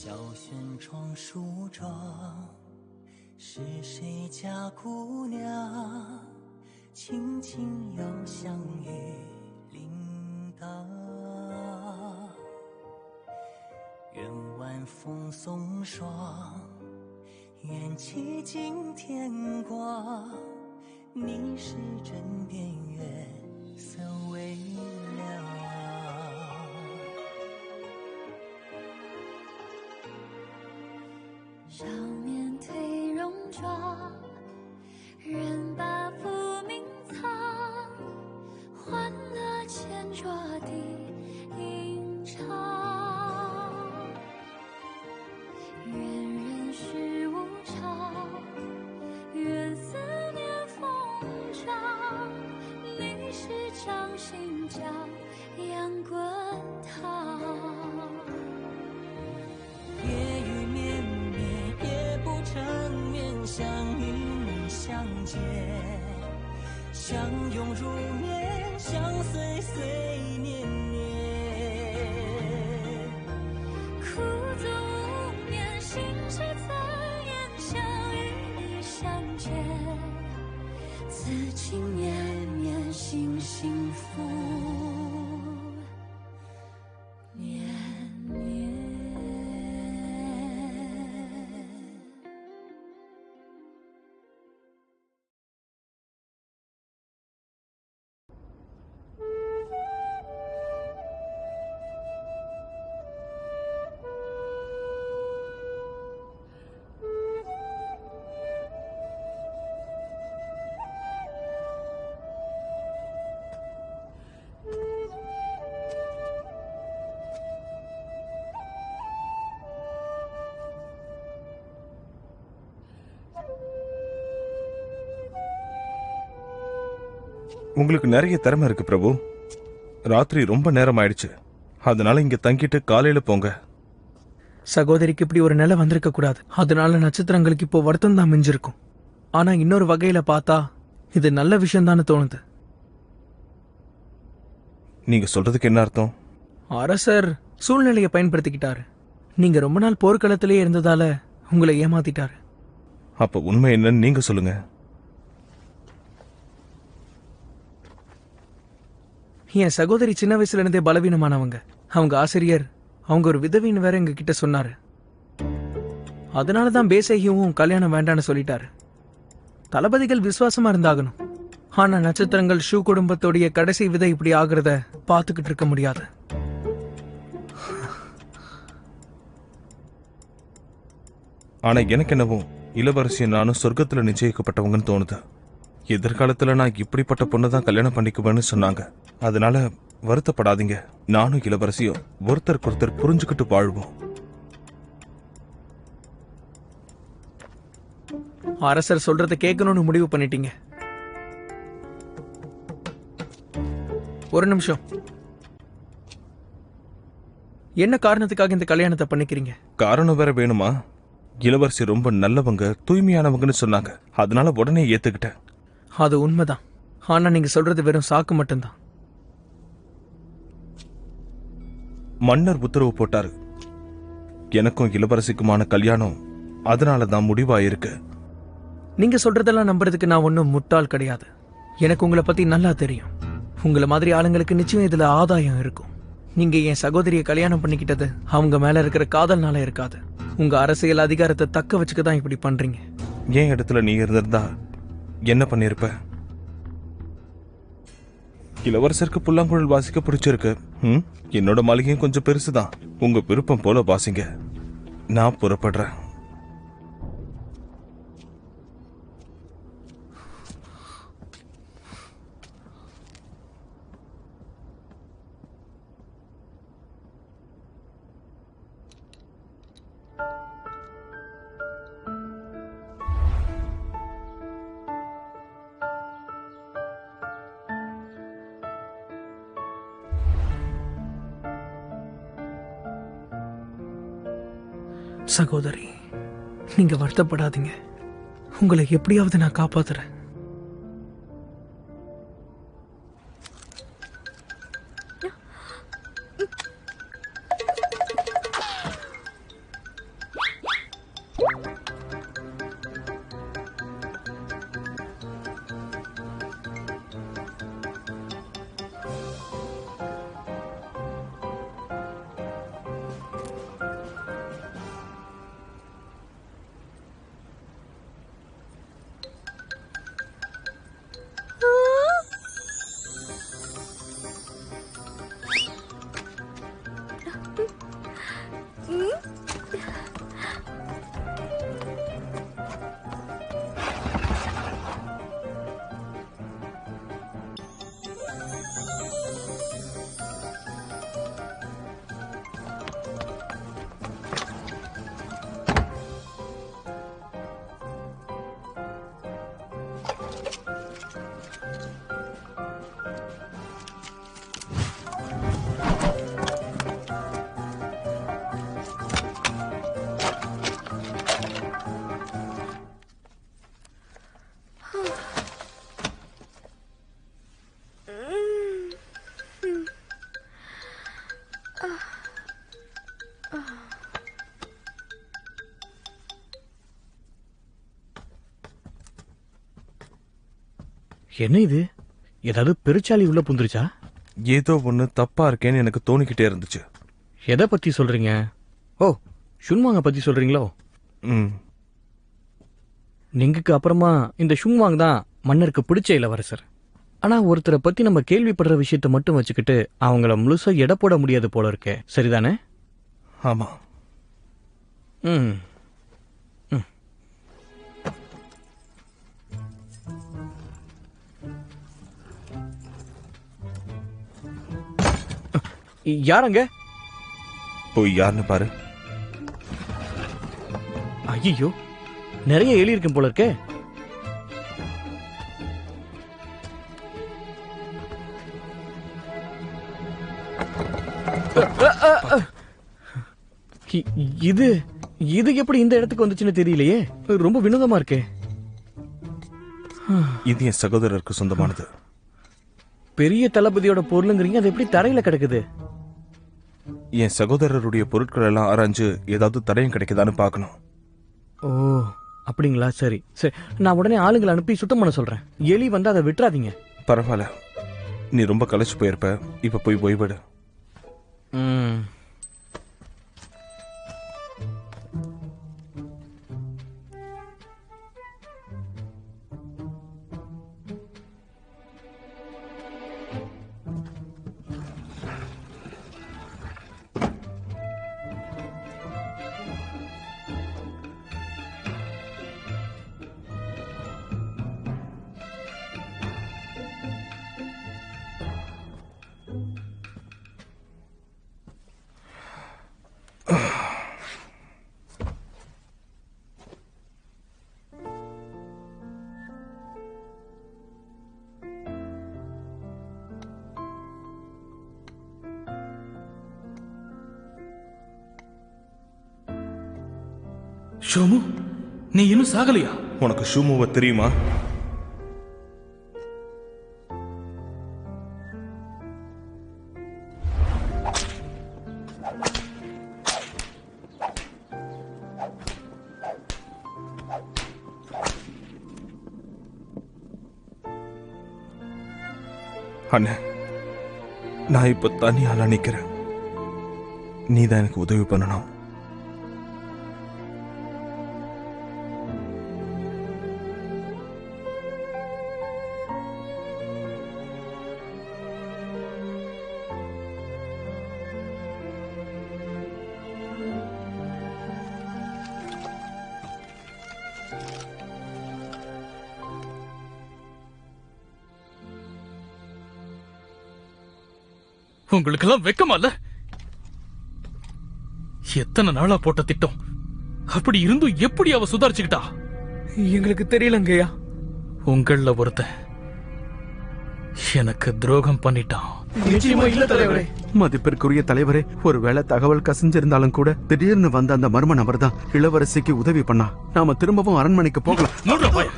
小轩窗梳妆，是谁家姑娘轻轻摇香于铃铛？愿晚风送霜，愿凄尽天光，你是枕边月色微凉。少年褪戎装，人把浮名藏，欢乐前桌的吟唱。愿人世无常，愿思念风涨，历史掌心将阳滚烫。夜雨绵绵，夜不成眠，想与你相见，相拥如眠，相随随年年。苦足无眠，心事残烟，想与你相见，此情绵绵，心幸福绵绵。உங்களுக்கு நிறைய திறமை இருக்கு பிரபு. ராத்திரி ரொம்ப நேரம் ஆயிடுச்சு, அதனால இங்க தங்கிட்டு காலையில போங்க. சகோதரிக்கு இப்படி ஒரு நிலை வந்திருக்க கூடாது. அதனால நட்சத்திரங்களுக்கு இப்போ வருத்தம் தான் மிஞ்சிருக்கும். ஆனா இன்னொரு வகையில பார்த்தா இது நல்ல விஷயம் தான் தோணுது. நீங்க சொல்றதுக்கு என்ன அர்த்தம்? அரசர் சூழ்நிலையை பயன்படுத்திக்கிட்டாரு. நீங்க ரொம்ப நாள் போர்க்களத்திலேயே இருந்ததால உங்களை ஏமாத்திட்டாரு. அப்ப உண்மை என்னன்னு நீங்க சொல்லுங்க. என் சகோதரி சின்ன வயசுல இருந்தே பலவீனமானவங்க. அவங்க ஆசிரியர் அவங்க ஒரு விதவின்னு வேற எங்க கிட்ட சொன்னாரு. அதனாலதான் பேசையும் கல்யாணம் வேண்டான்னு சொல்லிட்டாரு. தளபதிகள் விசுவாசமா இருந்தாகணும். ஆனா நட்சத்திரங்கள் ஷூ குடும்பத்தோடைய கடைசி விதை இப்படி ஆகுறத பாத்துக்கிட்டு இருக்க முடியாது. ஆனா எனக்கு என்னவோ இளவரசியை நானும் சொர்க்கத்துல நிச்சயிக்கப்பட்டவங்கன்னு தோணுது. எதிர்காலத்துல நான் இப்படிப்பட்ட பொண்ணதான் கல்யாணம் பண்ணிக்குவேன்னு சொன்னாங்க. அதனால வருத்தப்படாதீங்க. நானும் இளவரசியும் ஒருத்தருக்கு ஒருத்தர் புரிஞ்சுக்கிட்டு வாழ்வோம். அரசர் சொல்றதை கேட்கணும்னு முடிவு பண்ணிட்டீங்க. ஒரு நிமிஷம். என்ன காரணத்துக்காக இந்த கல்யாணத்தை பண்ணிக்கிறீங்க? காரணம் வேற வேணுமா? இளவரசி ரொம்ப நல்லவங்க, தூய்மையானவங்கன்னு சொன்னாங்க. அதனால உடனே ஏத்துக்கிட்டேன். அது உண்மைதான். ஆனா நீங்க சொல்றது வெறும் சாக்கு மட்டும்தான். மன்னர் உத்தரவு போட்டாரு. எனக்கும் இளவரசிக்குமான கல்யாணம் அதனாலதான் முடிவாயிருக்கு. நீங்க சொல்றதெல்லாம் நம்புறதுக்கு நான் ஒன்னும் முட்டாள் கிடையாது. எனக்கு உங்களை பத்தி நல்லா தெரியும். உங்களை மாதிரி ஆளுங்களுக்கு நிச்சயம் இதுல ஆதாயம் இருக்கும். நீங்க என் சகோதரியை கல்யாணம் பண்ணிக்கிட்டது அவங்க மேல இருக்கிற காதல்னால இருக்காது. உங்க அரசியல் அதிகாரத்தை தக்க வச்சுக்கதான் இப்படி பண்றீங்க. ஏன் இடத்துல நீ இருந்திருந்தா என்ன பண்ணிருப்ப? இளவரசருக்கு புல்லாங்குழல் வாசிக்க பிடிச்சிருக்கு. என்னோட மாளிகையும் கொஞ்சம் பெருசுதான். உங்க விருப்பம் போல வாசிங்க. நான் புறப்படுறேன். சகோதரி, நீங்க வருத்தப்படாதீங்க. உங்களை எப்படியாவது நான் காப்பாத்துறேன். என்ன இது? ஏதாவது பெருச்சாலி உள்ள புந்துருச்சா? ஏதோ ஒன்று தப்பா இருக்கேன்னு எனக்கு தோணிக்கிட்டே இருந்துச்சு. எதை பத்தி சொல்றீங்க? ஓ, ஷுன்வாங்க பத்தி சொல்றீங்களோ? ம். நீங்கக்கு அப்புறமா இந்த ஷுன்வாங் தான் மன்னருக்கு பிடிச்ச இளவரசர். ஆனா ஒருத்தரை பத்தி நம்ம கேள்விப்படுற விஷயத்தை மட்டும் வச்சுக்கிட்டு அவங்கள முழுசா எடை போட முடியாது போல இருக்கே, சரிதானே? ஆமா. ம். யாரங்க? போய் யாருன்னு பாரு. ஐயோ, நிறைய எலி இருக்கும் போல இருக்கே. இது இது எப்படி இந்த இடத்துக்கு வந்துச்சுன்னு தெரியலையே. ரொம்ப வினோதமா இருக்கே. இது என் சகோதரருக்கு சொந்தமானது. பெரிய தளபதியோட பொருளுங்கிறீங்க, அது எப்படி தரையில கிடக்குது? என் சகோதரருடைய பொருட்கள் எல்லாம் ஆராய்ஞ்சு ஏதாவது தடயம் கிடைக்குதான்னு பார்க்கணும். ஓ, அப்படிங்களா? சரி சரி, நான் உடனே ஆளுங்களை அனுப்பி சுத்தம் பண்ண சொல்றேன். எலி வந்து அதை விட்டுறாதீங்க. பரவாயில்ல, நீ ரொம்ப களைச்சு போயிருப்ப. இப்ப போய் ஓய்விடு. ம். ஷோமு, நீ இன்னும் சாகலையா? உனக்கு ஷூமுவை தெரியுமா? அண்ணே, நான் இப்ப தனியால நிக்கிறேன். நீதான் எனக்கு உதவி பண்ணணும். உங்களுக்கெல்லாம் வெக்கமா இல்ல? எத்தனை நாளா போட்ட திட்டம், அப்படி இருந்தும் எப்படி அவ சுதாரிச்சுக்கிட்டா? எங்களுக்கு தெரியலங்கய்யா. உங்கள ஒருத்தன் எனக்கு துரோகம் பண்ணிட்டான். நிச்சயமா இல்ல தலைவரே. மதிப்பிற்குரிய தலைவரே, ஒருவேளை தகவல் கசிஞ்சிருந்தாலும் கூட திடீர்னு வந்த அந்த மர்ம நபர் தான் இளவரசிக்கு உதவி பண்ணா. நாம திரும்பவும் அரண்மனைக்கு போகலாம். மூடுறா வாய.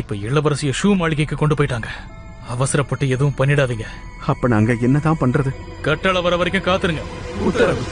இப்ப இளவரசிய ஷூ மாளிகைக்கு கொண்டு போயிட்டாங்க. அவசரப்பட்டு எதுவும் பண்ணிடாதீங்க. அப்ப நாங்க என்னதான் பண்றது? கட்டளை வர வரைக்கும் காத்துருங்க. உத்தரவு.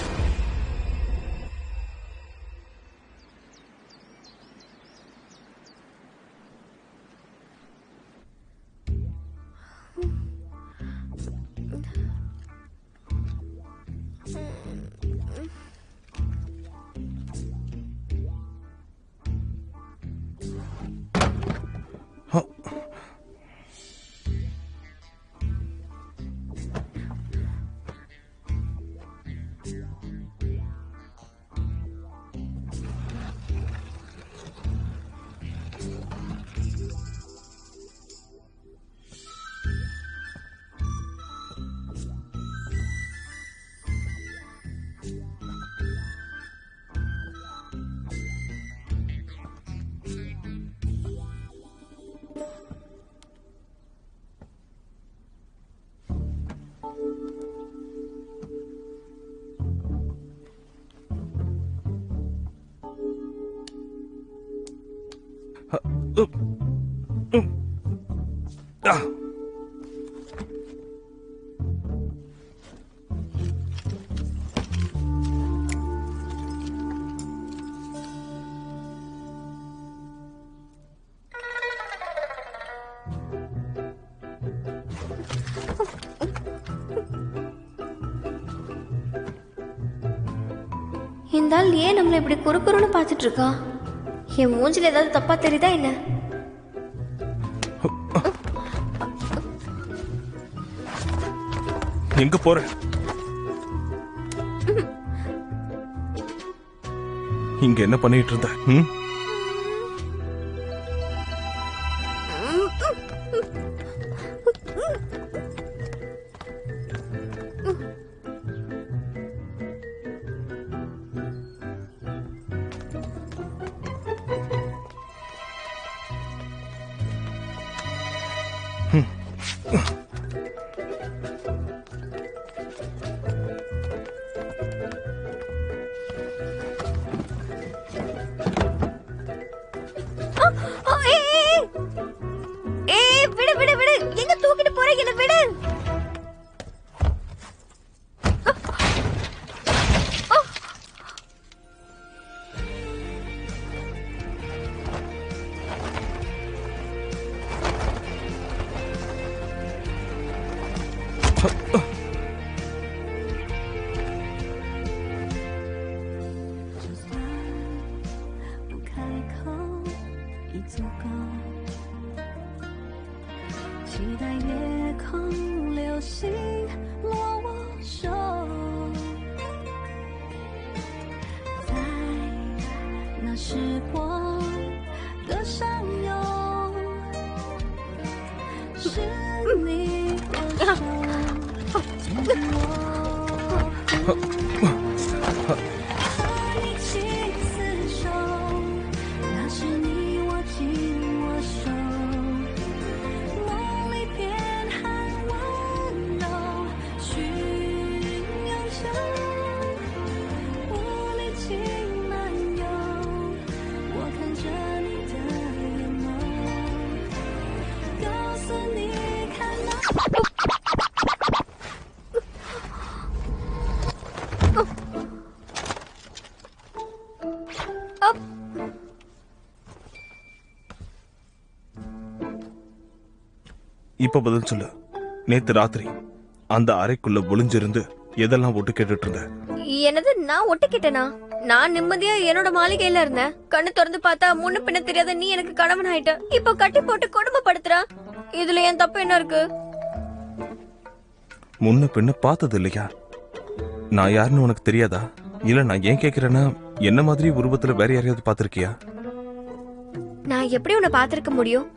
இந்த ஆள் ஏன் நம்மளை இப்படி குறுக்குறுன்னு பார்த்துட்டு இருக்கான்? என் மூஞ்சில ஏதாவது தப்பா தெரியுதா என்ன? எங்க போற? இங்க என்ன பண்ணிட்டு இருந்த? இப்ப பதில் சொல்லு. நேத்து ராத்திரி அந்த அறைக்குள்ள ஒளிஞ்சிருந்து எதெல்லாம் ஒட்டு கேட்டுட்டு இருந்த? என்னது? நான் ஒட்டு கேட்டேனா? நான் நிம்மதியா என்னோட மாளிகையில இருந்தேன். கண்ணு திறந்து பார்த்தா முன்ன பின்ன தெரியாத நீ எனக்கு கணவன் ஆயிட்ட. இப்ப கட்டி போட்டு கொடுமைப்படுத்துற. இதுல என் தப்பு என்ன இருக்கு? முன்ன பின்ன பார்த்தது இல்லையா? நான் யாருன்னு உனக்கு தெரியாதா? இல்ல நான் ஏன் கேக்குறேன்னா, என்ன மாதிரி உருவத்துல வேற யாரையாவது பாத்திருக்கியா? நான் எப்படி உன்னை பாத்திருக்க முடியும்?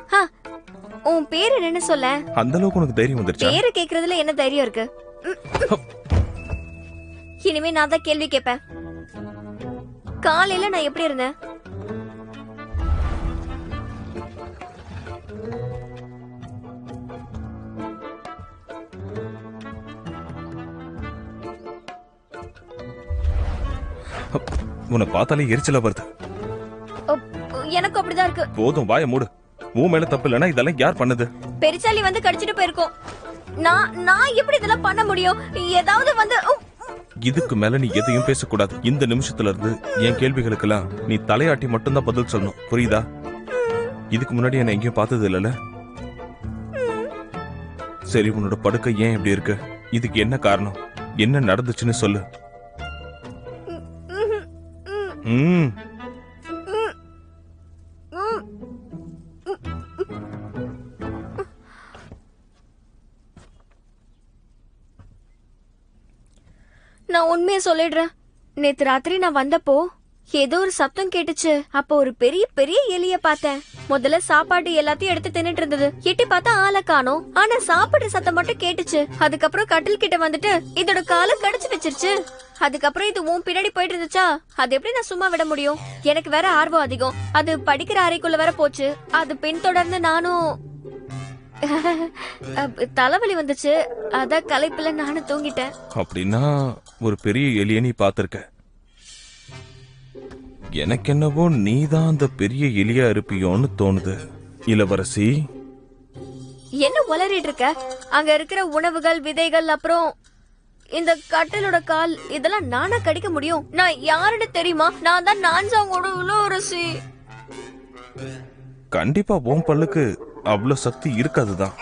உன் பேரு என்னன்னு சொல்ல. அந்த அளவுக்கு உனக்கு தைரியம் வந்துருச்சா? பேரு கேக்குறதுல என்ன தைரியம் இருக்கு? இனிமே நான் தான் கேள்வி கேட்பேன். காலையில நான் எப்படி இருந்தேன்? உன்னை பார்த்தாலே எரிச்சலா வருது. எனக்கு அப்படிதான் இருக்கு. போதும், வாய மூடு. உன் மேல தப்பு இல்லைன்னா இதெல்லாம் யார் பண்ணது? பெரிச்சாலி வந்து கடிச்சிட்டு போயிருக்கோம். நான் எப்படி இதெல்லாம் பண்ண முடியும்? ஏதாவது வந்து இதுக்கு மேல நீ எதையும் பேசக்கூடாது. இந்த நிமிஷத்துல இருந்து என் கேள்விகளுக்கெல்லாம் நீ தலையாட்டி மட்டும்தான் பதில் சொல்லணும், புரியுதா? இதுக்கு முன்னாடி என்ன எங்கேயும் பார்த்தது இல்லல. சரி, உன்னோட படுக்கை ஏன் இப்படி இருக்கு? இதுக்கு என்ன காரணம்? என்ன நடந்துச்சுன்னு சொல்லு. நான் உண்மையை சொல்லிடுறேன். நேத்து ராத்திரி நான் வந்தப்போ ஏதோ ஒரு சத்தம் கேட்டுச்சு. அப்போ ஒரு பெரிய பெரிய எலிய பார்த்தேன். முதல்ல சாப்பாடு எல்லாத்தையும் எடுத்து தின்னுட்டு இருந்தது. எட்டி பார்த்தா ஆளை காணோம். ஆனா சாப்பிடுற சத்தம் மட்டும் கேட்டுச்சு. அதுக்கப்புறம் கட்டில் கிட்ட வந்துட்டு இதோட காலை கடிச்சு வச்சிருச்சு. அதுக்கப்புறம் இது உன் பின்னாடி போயிட்டு இருந்துச்சா? அது எப்படி நான் சும்மா விட முடியும்? எனக்கு வேற ஆர்வம் அதிகம். அது படிக்கிற அறைக்குள்ள வேற போச்சு. அது பின்தொடர்ந்து நானும் தலைவலி வந்துச்சு. அத களைப்புல நானும் தூங்கிட்டேன். அப்படின்னா ஒரு பெரிய எலிய நீ பாத்திருக்க. எனக்கு என்னவோ நீதான் அந்த பெரிய எலியா இருப்பியோன்னு தோணுது இளவரசி. என்ன உளறிட்டு இருக்க? அங்க இருக்கிற உணவுகள், விதைகள், அப்புறம் இந்த கட்டிலோட கால், இதெல்லாம் நானா கடிக்க முடியும்? நான் யாருன்னு தெரியுமா? நான் தான் நான்சாங்கோட இளவரசி. கண்டிப்பா உன் பல்லுக்கு அவ்வளவு சக்தி இருக்காதுதான்.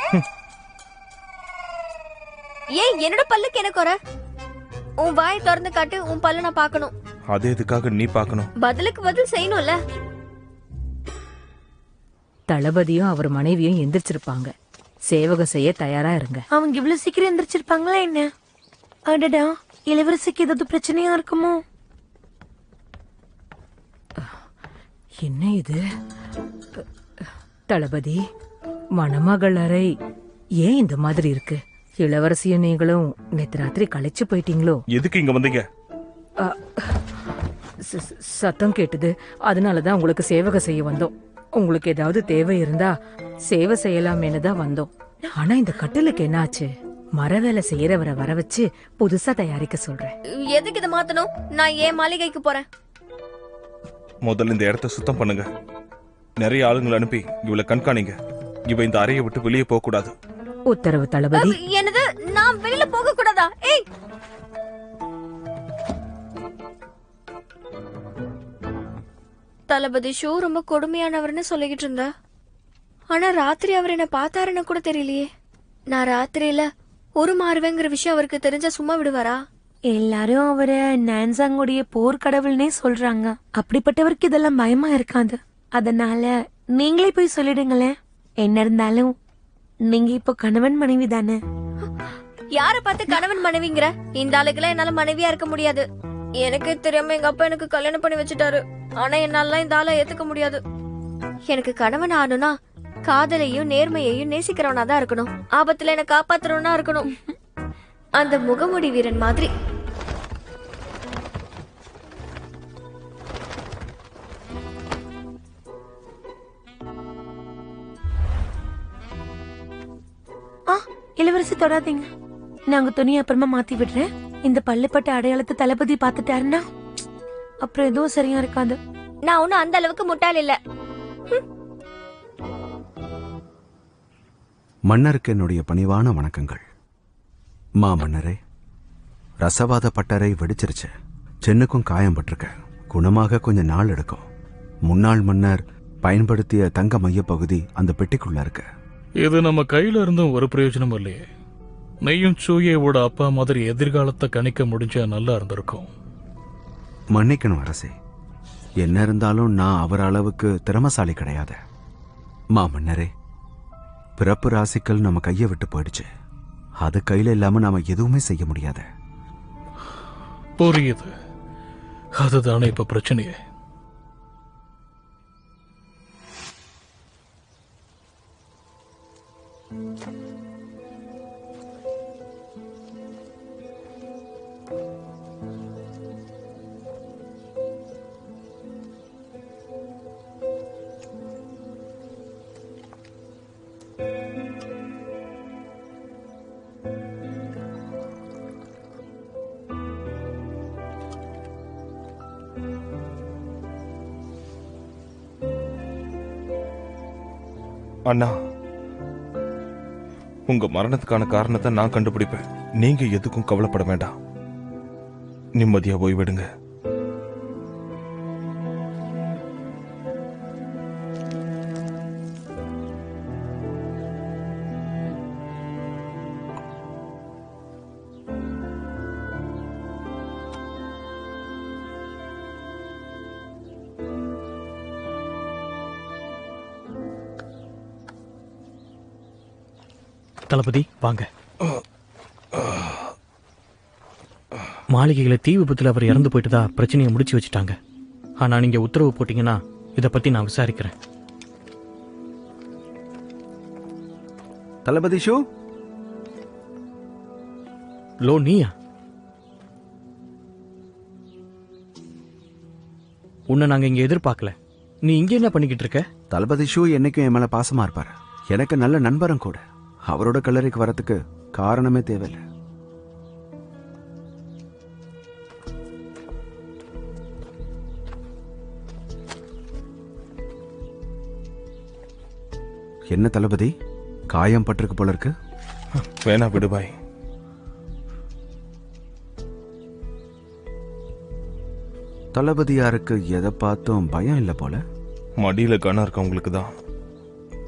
ஏன் என்னோட பல்லுக்கு என்ன குறை? உன் வாயை திறந்து காட்டு, உன் பல்ல நான் பார்க்கணும். அதே இதுக்காக நீ பார்க்கணும். பதிலுக்கு பதில் செய்யணும்ல. தளபதியும் அவர் மனைவியும் எந்திரிச்சிருப்பாங்க. சேவகம் செய்ய தயாரா இருங்க. அவங்க இவ்வளவு சீக்கிரம் எந்திரிச்சிருப்பாங்களா என்ன? அடடா, இளவரசிக்கு ஏதாவது பிரச்சனையா இருக்குமோ? என்ன இது? தளபதி, மணமகள் அறை ஏன் இந்த மாதிரி இருக்கு? இளவரசியும் நீங்களும் நேத்து ராத்திரி களைச்சு போயிட்டீங்களோ? எதுக்கு இங்க வந்தீங்க? சத்தம் கேட்டது, அதனாலதான் உங்களுக்கு சேவக செய்ய வந்தோம். உங்களுக்கு ஏதாவது தேவை இருந்தா சேவை செய்யலாமேனு தான் வந்தோம். ஆனா இந்த கட்டிலுக்கு என்னாச்சு? மர வேலை செய்யறவரை வர வச்சு புதுசா தயாரிக்க சொல்றேன். எதுக்கு இதை மாத்தணும்? நான் ஏன் மாளிகைக்கு போறேன். முதல்ல இந்த இடத்த சுத்தம் பண்ணுங்க. நிறைய ஆளுங்களை அனுப்பி இவளை கண்காணிங்க. இவ இந்த அறையை விட்டு வெளியே போக கூடாது. உத்தரவு தளபதி. என்னது? நான் வெளியில போக கூடாதா? ஏய், தளபதி ஷூ ரொம்ப கொடுமையானவர்னு சொல்லிக்கிட்டு இருந்தா. ஆனா ராத்திரி அவர் என்ன பார்த்தாருன்னு கூட தெரியலையே. நான் ராத்திரியில மாறுவேங்கிற விஷயம் அவருக்கு தெரிஞ்சா சும்மா விடுவாரா? எல்லாரும் அவரை நான்சாங்குடைய போர்க்கடவுள்னே சொல்றாங்க. அப்படிப்பட்டவருக்கு இதெல்லாம் பயமா இருக்காது. அதனால நீங்களே போய் சொல்லிடுங்களேன். என்ன இருந்தாலும் நீங்க இப்போ கணவன் மனைவி தானே. யார பார்த்து கணவன் மனைவிங்கிற? இந்த ஆளுக்கெல்லாம் என்னால மனைவியா இருக்க முடியாது. எனக்கு தெரியாம எங்க அப்பா எனக்கு கல்யாணம் பண்ணி வச்சுட்டாரு. ஆனா என்னால இந்த ஆளை ஏத்துக்க முடியாது. எனக்கு கணவன் ஆகணும்னா காதலையும் நேர்மையையும் நேசிக்கிறவனா தான் இருக்கணும். ஆபத்துல என்ன காப்பாத்துறவனா இருக்கணும். அந்த முகமுடி வீரன் மாதிரி. இளவரசி தொடாதீங்க. நாங்க துணியை அப்புறமா மாத்தி விடுறேன். இந்த பள்ளிப்பட்ட அடையாளத்தை தளபதி பாத்துட்டாருன்னா அப்புறம் எதுவும் சரியா இருக்காது. நான் ஒன்னும் அந்த அளவுக்கு முட்டாள் இல்ல. மன்னருக்கு என்னுடைய பணிவான வணக்கங்கள். மன்னரே, ரசவாத பட்டறை வெடிச்சிருச்சு. சென்னுக்கும் காயம் பட்டிருக்க. குணமாக கொஞ்சம் நாள் எடுக்கும். முன்னாள் மன்னர் பயன்படுத்திய தங்க மைய பகுதி அந்த பெட்டிக்குள்ள இருக்கு. இது நம்ம கையில இருந்தும் ஒரு பிரயோஜனம் இல்லையே. நெய்யும் சூயேவோட அப்பா மாதிரி எதிர்காலத்தை கணிக்க முடிஞ்சா நல்லா இருந்திருக்கும். மன்னிக்கணும் அரசே, என்ன இருந்தாலும் நான் அவர் அளவுக்கு திறமசாலி கிடையாது. மன்னரே, பிறப்பு ராசிக்கள் நம்ம கையை விட்டு போயிடுச்சு. அது கையில இல்லாம நாம எதுவுமே செய்ய முடியாது. புரியுது. அதுதானே இப்ப பிரச்சனையே. அண்ணா, உங்க மரணத்துக்கான காரணத்தை நான் கண்டுபிடிப்பேன். நீங்க எதுக்கும் கவலைப்பட வேண்டாம். நிம்மதியா போய்விடுங்க. தளபதி வாங்க. மாளிகையில தீ விபத்துல அவர் இறந்து போயிட்டுதா பிரச்சனையை முடிச்சு வச்சுட்டாங்க. ஆனா நீங்க உத்தரவு போட்டீங்கன்னா இத பத்தி நான் விசாரிக்கிறேன். தளபதி ஷூ. லோ, நீயா? உன்னை நாங்க இங்க எதிர்பார்க்கல. நீ இங்க என்ன பண்ணிக்கிட்டு இருக்க? தளபதி ஷூ என்னைக்கும் என் மேல பாசமா இருப்பாரு. எனக்கு நல்ல நண்பரும் கூட. அவரோட கல்லறைக்கு வரத்துக்கு காரணமே தேவையில்லை. என்ன தளபதி, காயம் பட்டிருக்கு போல இருக்கு? வேணா விடுபாய். தளபதியாருக்கு எதை பார்த்தும் பயம் இல்லை போல. மடியில கனம் இருக்கவங்களுக்கு தான்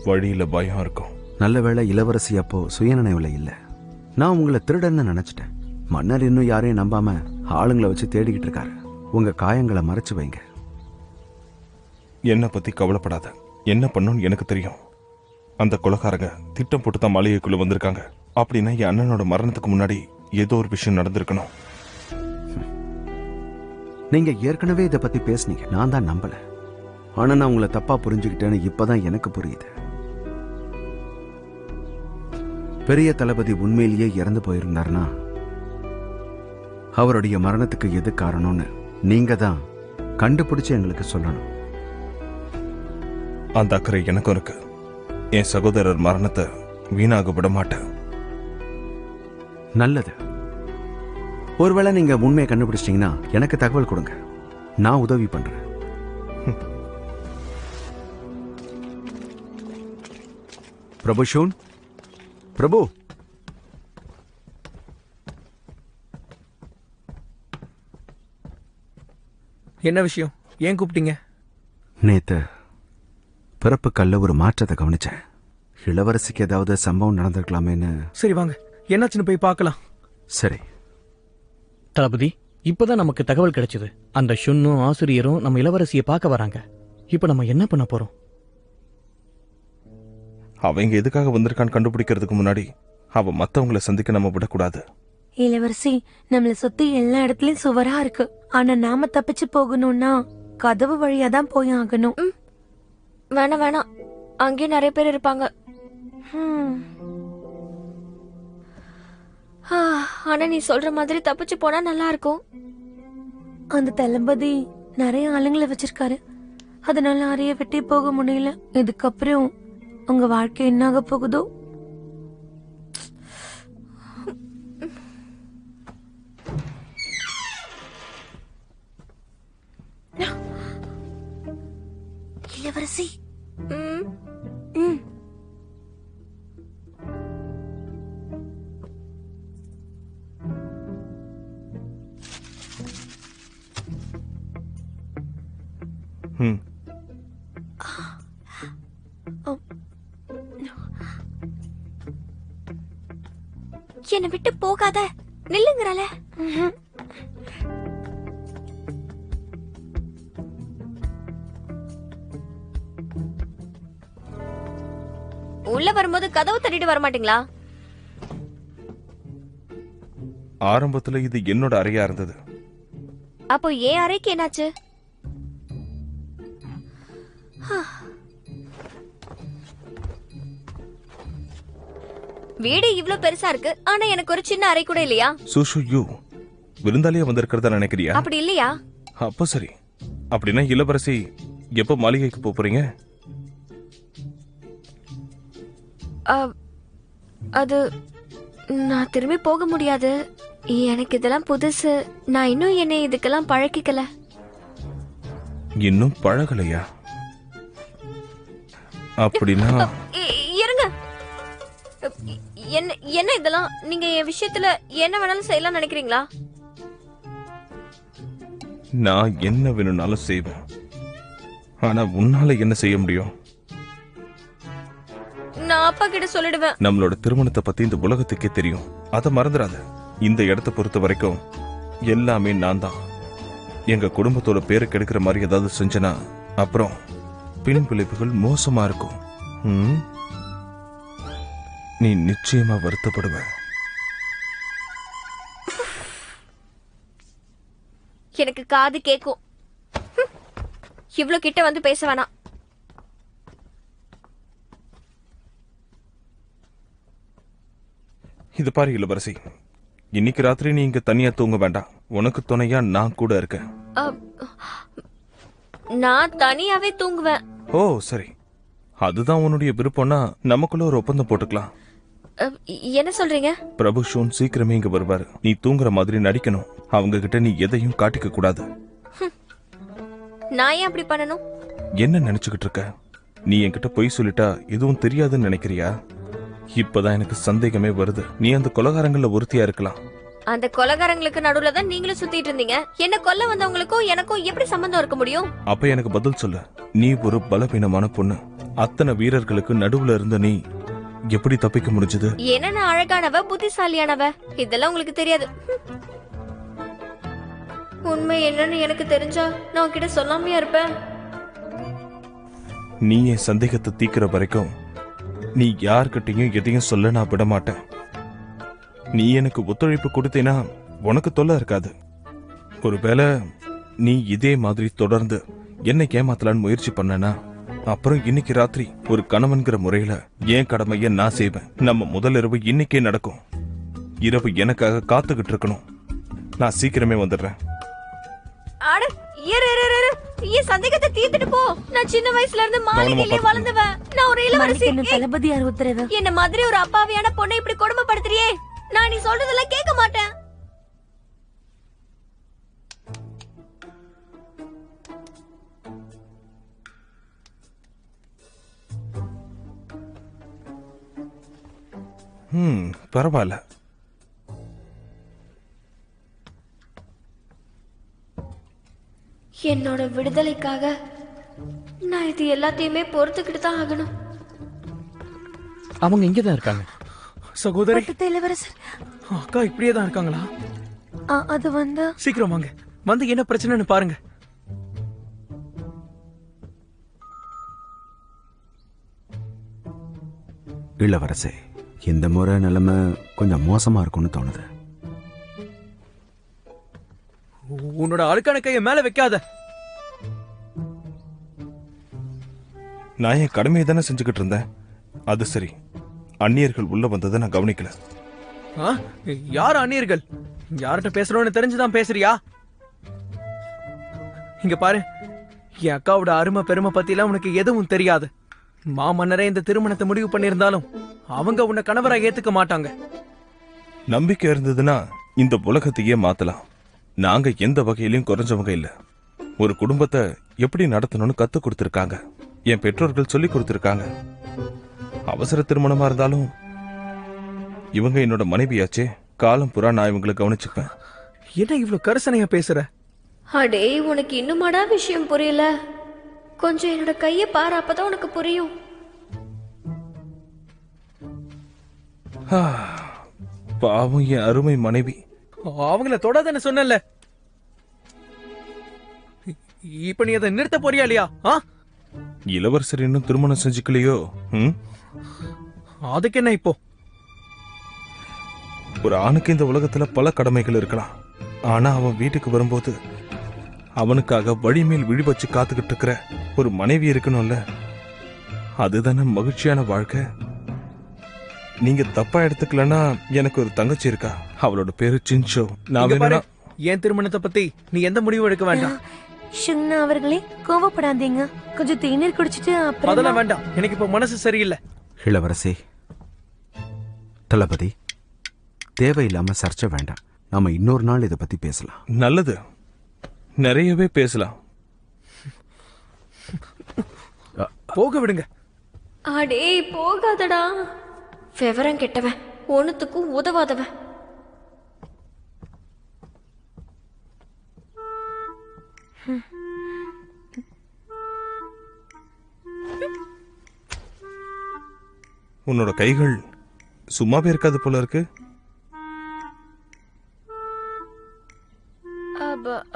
வழியில பயம் இருக்கும். நல்ல வேளை இளவரசி அப்போ சுயநினைவுல இல்ல. நான் உங்களை திருடன்னு நினைச்சிட்டேன். மன்னர் இன்னும் யாரையும் நம்பாம ஆளுங்களை வச்சு தேடிக்கிட்டு இருக்காரு. உங்க காயங்களை மறைச்சு வைங்க. என்னை பத்தி கவலைப்படாத. என்ன பண்ணுன்னு எனக்கு தெரியும். அந்த கொலைகாரங்க திட்டம் போட்டு தான் மாளிகைக்குள்ள வந்திருக்காங்க. அப்படின்னா என் அண்ணனோட மரணத்துக்கு முன்னாடி ஏதோ ஒரு விஷயம் நடந்திருக்கணும். நீங்க ஏற்கனவே இதை பத்தி பேசுனீங்க, நான் தான் நம்பல. ஆனா நான் உங்களை தப்பா புரிஞ்சுக்கிட்டேன்னு இப்பதான் எனக்கு புரியுது. பெரிய தளபதி உண்மையிலேயே இறந்து போயிருந்தாருன்னா அவருடைய மரணத்துக்கு எது காரணம்னு நீங்க தான் கண்டுபிடிச்சு எங்களுக்கு சொல்லணும். அந்த அக்கறை எனக்கும் இருக்கு. என் சகோதரர் மரணத்தை வீணாக விட மாட்டேன். நல்லது. ஒருவேளை நீங்க உண்மையை கண்டுபிடிச்சிட்டீங்கன்னா எனக்கு தகவல் கொடுங்க, நான் உதவி பண்றேன். பிரபு ஷூன், பிரபு. என்ன விஷயம்? ஏன் கூப்பிட்டீங்க? நேத்து பிறப்பு கல்ல ஒரு மாற்றத்தை கவனிச்சேன். இளவரசிக்கு ஏதாவது சம்பவம் நடந்திருக்கலாமேன்னு. சரி வாங்க, என்னாச்சுன்னு போய் பார்க்கலாம். சரி தளபதி, இப்பதான் நமக்கு தகவல் கிடைச்சது. அந்த ஷுன்னும் ஆசிரியரும் நம்ம இளவரசியை பார்க்க வராங்க. இப்ப நம்ம என்ன பண்ண போறோம்? அவங்க எதுக்காக வந்திருக்கான்னு கண்டுபிடிக்கிறதுக்கு முன்னாடி அவ மத்தவங்களை சந்திக்க நம்ம விடக்கூடாது. இளவரசி, நம்மள சுத்தி எல்லா இடத்துலயும் சுவரா இருக்கு. ஆனா நாம தப்பிச்சு போகணும்னா கதவு வழியா தான் போய் ஆகணும். வேணாம் வேணாம், அங்கேயும் நிறைய பேர் இருப்பாங்க. ஆனா நீ சொல்ற மாதிரி தப்பிச்சு போனா நல்லா இருக்கும். அந்த தளபதி நிறைய ஆளுங்களை வச்சிருக்காரு. அதனால அறைய வெட்டி போக முடியல. இதுக்கப்புறம் உங்க வாழ்க்கை என்ன ஆக போகுதோ? இளவரசி, என்னை விட்டு போகாத, நில்லுங்கறால. உள்ள வரும்போது கதவு தட்டிட்டு வர மாட்டீங்களா? ஆரம்பத்துல இது என்னோட அறையா இருந்தது. அப்போ ஏன் அறைக்கு என்னாச்சு? வீடு இவ்ளோ பெருசா இருக்கு, ஆனா எனக்கு ஒரு சின்ன அறை கூட இல்லையா? சுஷு, யூ விருந்தாளியா வந்திருக்கிறதா நினைக்கிறியா? அப்படி இல்லையா? அப்ப சரி. அப்படின்னா இளவரசி எப்ப மாளிகைக்கு போறீங்க? அது நான் திரும்பி போக முடியாது. எனக்கு இதெல்லாம் புதுசு. நான் இன்னும் என்னை இதுக்கெல்லாம் பழக்கிக்கல. இன்னும் பழகலையா? அப்படின்னா இருங்க. என்ன என்ன இதெல்லாம்? நீங்க என் விஷயத்துல என்ன வேணாலும் செய்யலாம் நினைக்கிறீங்களா? நான் என்ன வேணும்னாலும் செய்வேன். ஆனா உன்னால என்ன செய்ய முடியும்? நான் அப்பா கிட்ட சொல்லிடுவேன். நம்மளோட திருமணத்தை பத்தி இந்த உலகத்துக்கே தெரியும். அதை மறந்துடாத. இந்த இடத்தை பொறுத்த வரைக்கும் எல்லாமே நான் தான். எங்க குடும்பத்தோட பேரு கெடுக்கிற மாதிரி ஏதாவது செஞ்சனா அப்புறம் பின் விளைவுகள் மோசமா இருக்கும். நீ நிச்சயமா வருத்தப்படுவ. எனக்கு காது கேக்கும். இவ்ளோ கிட்ட வந்து பேச வேணாம். இது பாரு இளவரசி, இன்னைக்கு ராத்திரி நீ இங்க தனியா தூங்க வேண்டாம். உனக்கு துணையா நான் கூட இருக்கேன். நான் தனியாவே தூங்குவேன். ஓ சரி, அதுதான் உன்னுடைய விருப்பம்னா நமக்குள்ள ஒரு ஒப்பந்தம் போட்டுக்கலாம். என்ன சொல்றீங்க? பிரபு ஷூன் சீக்கிரமே இங்க வருவாரு. நீ தூங்குற மாதிரி நடிக்கணும். அவங்க கிட்ட நீ எதையும் காட்டிக்க கூடாது. நான் ஏன் அப்படி பண்ணணும்? என்ன நினைச்சுக்கிட்டு இருக்க? நீ என்கிட்ட பொய் சொல்லிட்டா எதுவும் தெரியாதுன்னு நினைக்கிறியா? இப்பதான் எனக்கு சந்தேகமே வருது. நீ அந்த கொலைகாரங்கள்ல ஒருத்தியா இருக்கலாம். அந்த கொலைகாரங்களுக்கு நடுவுல தான் நீங்களும் சுத்திட்டு இருந்தீங்க. என்ன கொல்ல வந்தவங்களுக்கும் எனக்கும் எப்படி சம்பந்தம் இருக்க முடியும்? அப்ப எனக்கு பதில் சொல்லு. நீ ஒரு பலவீனமான பொண்ணு. அத்தனை வீரர்களுக்கு நடுவுல இருந்த நீ எப்படி தப்பிக்க முடிஞ்சது? ஏன்னா நான் அழகானவ, புத்திசாலியானவ. இதெல்லாம் உங்களுக்கு தெரியாது. உண்மை என்னன்னு எனக்கு தெரிஞ்சா நான் உன்கிட்ட சொல்லாமையா இருப்பேன். நீ என் சந்தேகத்தை தீக்கிற வரைக்கும் நீ யார்கிட்டையும் எதையும் சொல்ல நான் விட மாட்டேன். நீ எனக்கு ஒத்துழைப்பு கொடுத்தேனா உனக்கு தொல்லை இருக்காது. ஒருவேளை நீ இதே மாதிரி தொடர்ந்து என்னை ஏமாத்தலான்னு முயற்சி பண்ணனா அப்புறம் இன்னைக்கு ராத்திரி ஒரு கணவன்கிற முறையில என் கடமையை நான் செய்வேன். நம்ம முதல் இரவு இன்னைக்கே நடக்கும். இரவு எனக்காக காத்துக்கிட்டு இருக்கணும். நான் சீக்கிரமே வந்துடுறேன். அட இரு இரு இரு என் சந்தேகத்தை தீர்த்துட்டு போ. நான் சின்ன வயசுல இருந்து மாளிகையிலே வளர்ந்தவன். நான் ஒரு இளவரசி. தளபதியார் உத்தரவு. என்ன மாதிரி ஒரு அப்பாவியான பொண்ணை இப்படி கொடுமைப்படுத்துறியே. நான் நீ சொல்றதெல்லாம் கேட்க மாட்டேன். பரவாயில்ல. என்னோட விடுதலைக்காக நான் இது எல்லாத்தையுமே பொறுத்துக்கிட்டு தான் ஆகணும். அவங்க இங்கதான் இருக்காங்க. சகோதரி, பட்டத்து இளவரசர். அக்கா இப்படியே தான் இருக்காங்களா? அது வந்து சீக்கிரம் வாங்க, வந்து என்ன பிரச்சனைன்னு பாருங்க. இளவரசே, இந்த முறை நிலைமை கொஞ்சம் மோசமா இருக்கும்னு தோணுது. உன்னோட அழுக்கான கையை மேல வைக்காத. நான் என் கடமையை தானே செஞ்சுக்கிட்டு இருந்தேன். அது சரி, அந்நியர்கள் உள்ள வந்ததை நான் கவனிக்கல. யார் அந்நியர்கள்? யார்கிட்ட பேசுறோன்னு தெரிஞ்சுதான் பேசுறியா? இங்க பாரு, என் அக்காவோட அருமை பெருமை பத்திலாம் உனக்கு எதுவும் தெரியாது. மாமன்னரே இந்த திருமணத்தை முடிவு பண்ணியிருந்தாலும் அவங்க உன்னை கணவரா ஏத்துக்க மாட்டாங்க. நம்பிக்கை இருந்ததுன்னா இந்த உலகத்தையே மாத்தலாம். நாங்க எந்த வகையிலும் குறைஞ்சவங்க இல்ல. ஒரு குடும்பத்தை எப்படி நடத்தணும்னு கத்து கொடுத்திருக்காங்க. என் பெற்றோர்கள் சொல்லி கொடுத்திருக்காங்க. அவசர திருமணமா இருந்தாலும் இவங்க என்னோட மனைவியாச்சே. காலம் புறா நான் இவங்களை கவனிச்சுப்பேன். என்ன இவ்வளவு கரிசனையா பேசுற? அடே, உனக்கு இன்னுமாடா விஷயம் புரியல? கொஞ்சம் என்னோட கைய பாரு, அப்பதான் உனக்கு புரியும். பாவம் என் அருமை மனைவி. அவங்கள தொடாதன்னு சொன்னல. இப்ப நீ அதை நிறுத்த போறியா இல்லையா? இளவரசர் இன்னும் திருமணம் செஞ்சுக்கலையோ? அதுக்கு என்ன இப்போ? ஒரு ஆணுக்கு இந்த உலகத்துல பல கடமைகள் இருக்கலாம். ஆனா அவன் வீட்டுக்கு வரும்போது அவனுக்காக வழிமேல் விழி வச்சு காத்துக்கிட்டு இருக்கிற ஒரு மனைவி இருக்கணும்ல. அதுதானே மகிழ்ச்சியான வாழ்க்கை. நீங்க தப்பா எடுத்துக்கலன்னா எனக்கு ஒரு தங்கச்சி இருக்கா. அவளோட பேரு சின்சோ. நான் வேணா என் திருமணத்தை பத்தி நீ எந்த முடிவும் எடுக்க வேண்டாம். ஷுங்னா அவர்களே, கோவப்படாதீங்க. கொஞ்சம் தேநீர் குடிச்சிட்டு அப்புறம். அதெல்லாம் வேண்டாம், எனக்கு இப்ப மனசு சரியில்லை. இளவரசி, தளபதி, தேவையில்லாம சர்ச்சை வேண்டாம். நாம இன்னொரு நாள் இதை பத்தி பேசலாம். நல்லது, நிறையவே பேசலாம். போக விடுங்க. அடே போகாதடா, விவரம் கெட்டவன், ஒண்ணுத்துக்கும் உதவாதவன். உன்னோட கைகள் சும்மாவே இருக்காது போல இருக்கு.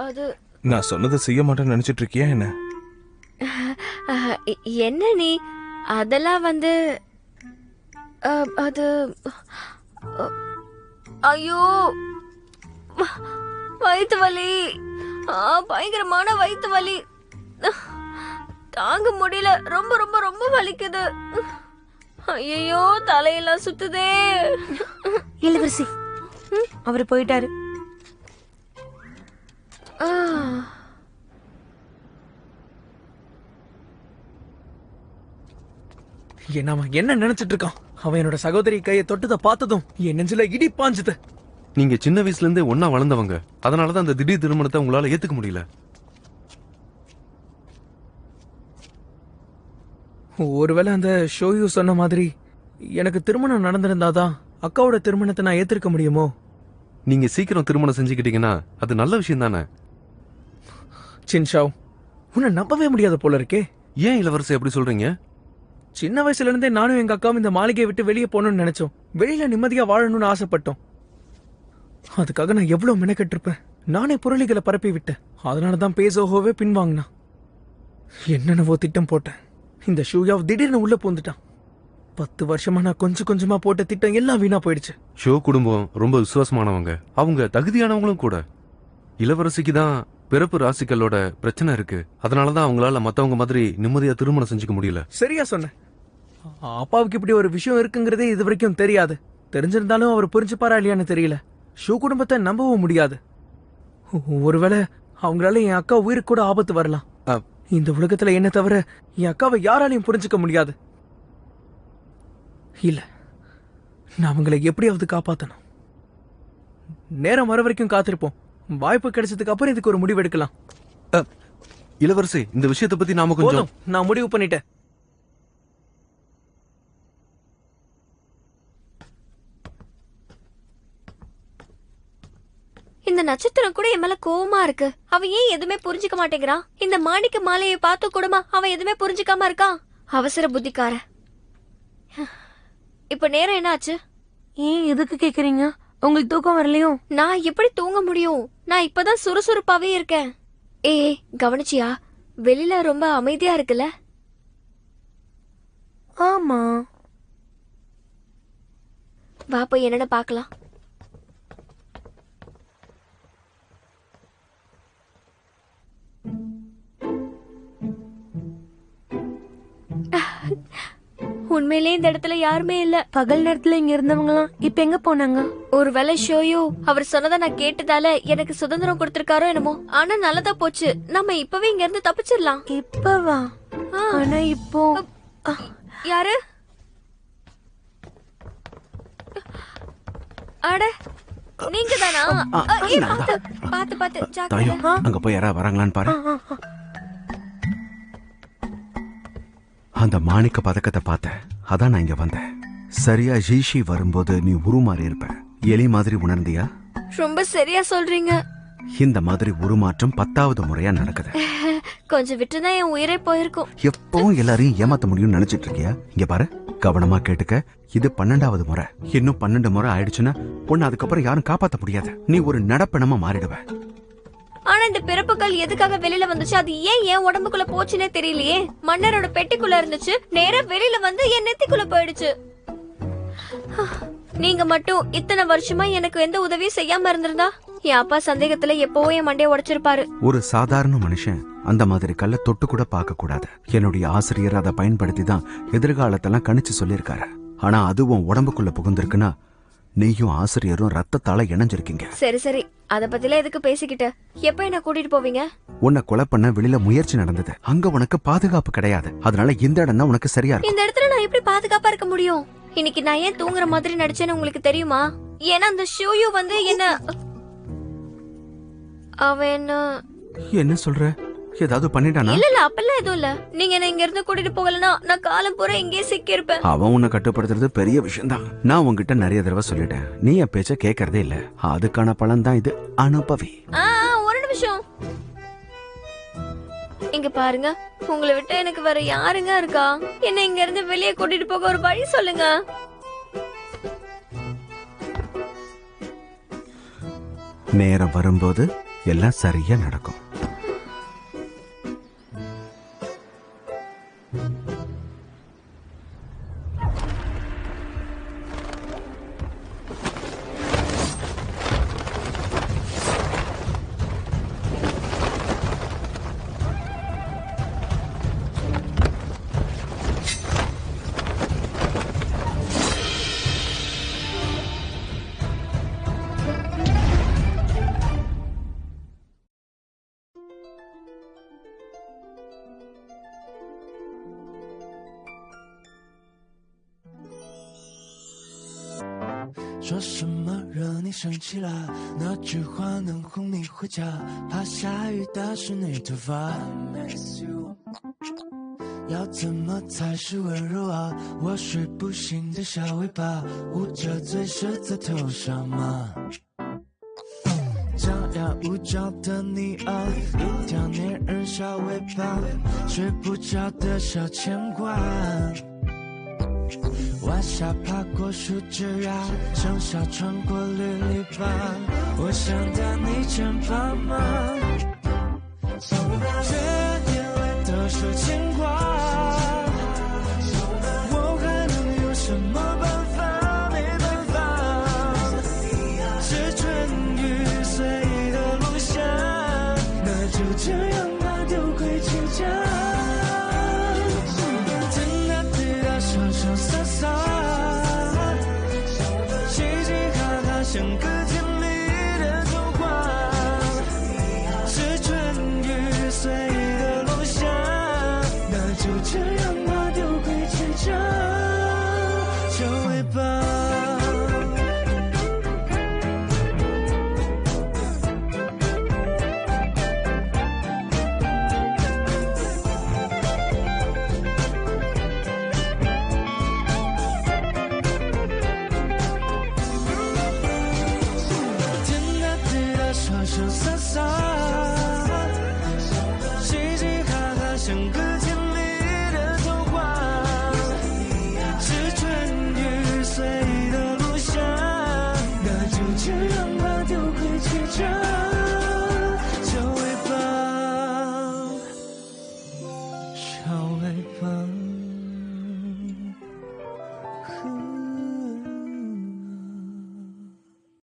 அது நான் சொன்னதை செய்ய மாட்டேன்னு நினைச்சிட்டு இருக்கியா என்ன? என்ன நீ அதெல்லாம் வந்து அது ஐயோ வயிற்று வலி, பயங்கரமான வயிற்று வலி, தாங்க முடியல. ரொம்ப ரொம்ப ரொம்ப வலிக்குது. ஐயோ தலையெல்லாம் சுத்துதே. இளவரசி, அவர் போயிட்டாரு. என்ன நினைச்சிட்டு இருக்கான் அவன்? என்னோட சகோதரி கையை தொட்டதை பார்த்ததும் என் நெஞ்சில இடி பாஞ்சுது. நீங்க சின்ன வயசுல இருந்தே ஒன்னா வளர்ந்தவங்க. அதனாலதான் அந்த திடீர் திருமணத்தை உங்களால ஏத்துக்க முடியல. ஒருவேளை அந்த ஷோயூ சொன்ன மாதிரி எனக்கு திருமணம் நடந்திருந்தாதான் அக்காவோட திருமணத்தை நான் ஏத்திருக்க முடியுமோ? நீங்க சீக்கிரம் திருமணம் செஞ்சுக்கிட்டீங்கன்னா அது நல்ல விஷயம் தானே. சின்ஷாவ், உன்னை நம்பவே முடியாத போல இருக்கே. ஏன் இளவரசி அப்படி சொல்றீங்க? சின்ன வயசுல இருந்தே நானும் எங்க அக்காவும் இந்த மாளிகையை விட்டு வெளியே போகணும்னு நினைச்சோம். வெளியில நிம்மதியா வாழணும்னு ஆசைப்பட்டோம். அதுக்காக நான் எவ்வளவு மெனக்கெட்டு இருப்பேன். நானே புரளிகளை பரப்பி விட்டேன். அதனாலதான் பேசோஹோவே பின்வாங்கினா. என்னென்னவோ திட்டம் போட்டேன். இந்த ஷூயாவ் திடீர்னு உள்ள பூந்துட்டான். 10 வருஷமா நான் கொஞ்சம் கொஞ்சமா போட்ட திட்டம் எல்லாம் வீணா போயிடுச்சு. ஷோ குடும்பம் ரொம்ப விசுவாசமானவங்க, அவங்க தகுதியானவங்களும் கூட. இளவரசிக்கு தான் பிறப்பு ராசிகளோட பிரச்சனை இருக்கு. அதனாலதான் அவங்களால மத்தவங்க மாதிரி நிம்மதியா திருமணம் செஞ்சுக்க முடியல. சரியா சொன்னேன். அப்பாவுக்கு இப்படி ஒரு விஷயம் இருக்குங்கிறதே இது வரைக்கும் தெரியாது. தெரிஞ்சிருந்தாலும் அவர் புரிஞ்சுப்பாரா இல்லையான்னு தெரியல. ஷூ குடும்பத்தை நம்பவும் முடியாது. ஒருவேளை அவங்களால என் அக்கா உயிருக்கு கூட ஆபத்து வரலாம். இந்த உலகத்துல என்ன தவிர என் அக்காவை யாராலையும் புரிஞ்சுக்க முடியாது. இல்ல, நான் அவங்களை எப்படியாவது காப்பாத்தணும். நேரம் வர வரைக்கும் காத்திருப்போம். வாய்ப்பு கிடைச்சதுக்கு அப்புறம் இதுக்கு ஒரு முடிவு எடுக்கலாம். இளவரசி, இந்த விஷயத்தை பத்தி நாம கொஞ்சம்... நான் முடிவு பண்ணிட்டேன். இந்த நட்சத்திரம் கூட என் மேல கோவமா இருக்கு. அவ ஏன் எதுவுமே புரிஞ்சுக்க மாட்டேங்கிறான்? இந்த மாணிக்க மாலையை பார்த்து கூடமா அவன் எதுவுமே புரிஞ்சுக்காம இருக்கான்? அவசர புத்திக்கார. இப்ப நேரம் என்ன ஆச்சு? ஏன் எதுக்கு கேக்குறீங்க? உங்களுக்கு தூக்கம் வரலையோ? நான் எப்படி தூங்க முடியும்? நான் இப்பதான் சுறுசுறுப்பாவே இருக்கேன். கவனிச்சியா? வெளியில ரொம்ப அமைதியா இருக்குல்ல? ஆமா. வா போய் என்னன்னு பாக்கலாம். உண்மையிலே இந்த இடத்துல யாருமே இல்ல. பகல் நேரத்துல இங்க இருந்தவங்களாம் இப்ப எங்க போனாங்க? ஒருவேளை ஷோயோ அவர் சொன்னதை நான் கேட்டதால எனக்கு சுதந்திரம் கொடுத்திருக்காரோ என்னமோ. ஆனா நல்லதா போச்சு. நம்ம இப்பவே இங்க இருந்து தப்பிச்சிடலாம். இப்பவா? ஆனா இப்போ யாரு? அட, நீங்க தானா? பாத்து பாத்து ஜாக்கிரதை. அங்க போய் யாரா வராங்களான்னு பாரு. அந்த மாணிக்க பதக்கத்தை பார்த்தேன், அதான் நான் இங்க வந்தேன். சரியா ஜீஷி வரும்போது நீ உருமாறி இருப்ப. எலி மாதிரி உணர்ந்தியா? ரொம்ப சரியா சொல்றீங்க. இந்த மாதிரி உருமாற்றம் 10வது முறையா நடக்குது. கொஞ்சம் விட்டுதான் என் உயிரே போயிருக்கும். எப்பவும் எல்லாரையும் ஏமாத்த முடியும்னு நினைச்சிட்டு இருக்கியா? இங்க பாரு, கவனமா கேட்டுக்க. இது 12வது முறை. இன்னும் 12 முறை ஆயிடுச்சுன்னா உன்னை அதுக்கப்புறம் யாரும் காப்பாத்த முடியாது. நீ ஒரு நடப்பணமா மாறிடுவ. ஆனா இந்த பிறப்புகள் எதுக்காக வெளியில வந்துச்சு? அது ஏன் உடம்புக்குள்ள போச்சுன்னே தெரியலையே. மன்னரோட பெட்டிக்குள்ள இருந்துச்சு, நேரா வெளியில வந்து என் நெத்திக்குள்ள போயிடுச்சு. நீங்க மட்டும் இத்தனை வருஷமா எனக்கு எந்த உதவியும் செய்யாம இருந்திருந்தா என் அப்பா சந்தேகத்துல எப்பவும் என் மண்டைய உடைச்சிருப்பாரு. ஒரு சாதாரண மனுஷன் அந்த மாதிரி கல்ல தொட்டு கூட பார்க்க கூடாது. என்னுடைய ஆசிரியர் அதை பயன்படுத்தி தான் எதிர்காலத்தெல்லாம் கணிச்சு சொல்லியிருக்காரு. ஆனா அதுவும் உடம்புக்குள்ள புகுந்திருக்குன்னா நீயும் ஆசிரியரும் ரத்தத்தால இணைஞ்சிருக்கீங்க. சரி சரி, அத பத்தில எதுக்கு பேசிக்கிட்டு? எப்ப என்ன கூட்டிட்டு போவீங்க? உன்னை கொலை பண்ண வெளியில முயற்சி நடந்தது. அங்க உனக்கு பாதுகாப்பு கிடையாது. அதனால இந்த இடம் தான் உனக்கு சரியா இருக்கும். இந்த இடத்துல நான் எப்படி பாதுகாப்பா இருக்க முடியும்? இன்னைக்கு நான் ஏன் தூங்குற மாதிரி நடிச்சேன்னு உங்களுக்கு தெரியுமா? ஏன்னா அந்த ஷூயு வந்து அவன் என்ன சொல்ற? ஏதாவது பண்ணிட்டானா? இல்ல அப்பெல்லாம் எதுவும் இல்ல. நீங்க என்ன இங்க இருந்து கூட்டிட்டு போகலனா நான் காலம் பூரா இங்கே சிக்கி இருப்பேன். அவன் உன்னை கட்டுப்படுத்துறது பெரிய விஷயம் தான். நான் உன்கிட்ட நிறைய தடவை சொல்லிட்டேன், நீ என் பேச்ச கேட்கறதே இல்ல. அதுக்கான பலன் தான் இது. அனுபவி. ஒரு நிமிஷம் இங்க பாருங்க. உங்களை விட்டு எனக்கு வேற யாருங்க இருக்கா? என்ன இங்க இருந்து வெளியே கூட்டிட்டு போக ஒரு வழி சொல்லுங்க. நேரம் வரும்போது எல்லாம் சரியா நடக்கும்.说什么惹你生气了？那句话能哄你回家？怕下雨打湿你头发。要怎么才是温柔啊？我睡不醒的小尾巴，捂着嘴舌在头上吗？张牙舞爪的你啊，一条黏人小尾巴，睡不着的小牵挂。晚霞爬过树枝啊，盛夏穿过绿篱笆，我想搭你肩膀吗？这眼泪都是牵挂，我还能有什么办法？没办法，是春雨随的落下，那就这样吧，丢盔弃甲。天大地大，潇潇洒洒，嘻嘻哈哈，像个甜蜜的童话。是春雨随的落下，那就这样吧，丢盔弃甲，就尾巴。潇潇洒洒，嘻嘻哈哈，像个甜蜜的童话。是春雨随的落下，那就这样吧，丢盔弃甲，就尾巴，小尾巴。